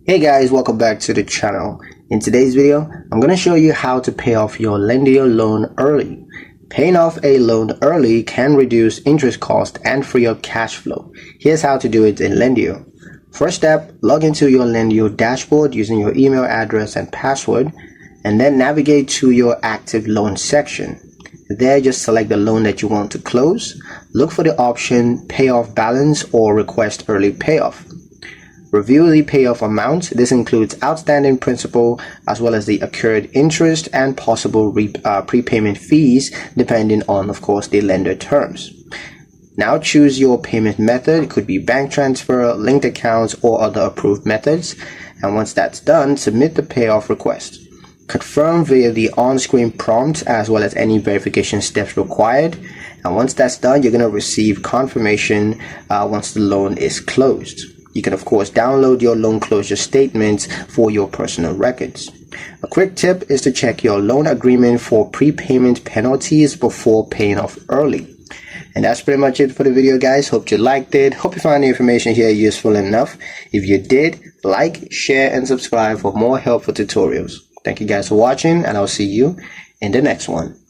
Hey guys, welcome back to the channel. In today's video, I'm going to show you how to pay off your Lendio loan early. Paying off a loan early can reduce interest cost and free up cash flow. Here's how to do it in Lendio. First step, log into your Lendio dashboard using your email address and password, and then navigate to your active loan section. There, just select the loan that you want to close. Look for the option Pay Off Balance or Request Early Payoff. Review the payoff amount. This includes outstanding principal as well as the accrued interest and possible prepayment fees depending on, of course, the lender terms. Now choose your payment method. It could be bank transfer, linked accounts, or other approved methods. And once that's done, submit the payoff request. Confirm via the on-screen prompt as well as any verification steps required. And once that's done, you're going to receive confirmation once the loan is closed. You can, of course, download your loan closure statements for your personal records. A quick tip is to check your loan agreement for prepayment penalties before paying off early. And that's pretty much it for the video, guys. Hope you liked it. Hope you found the information here useful enough. If you did, like, share, and subscribe for more helpful tutorials. Thank you guys for watching, and I'll see you in the next one.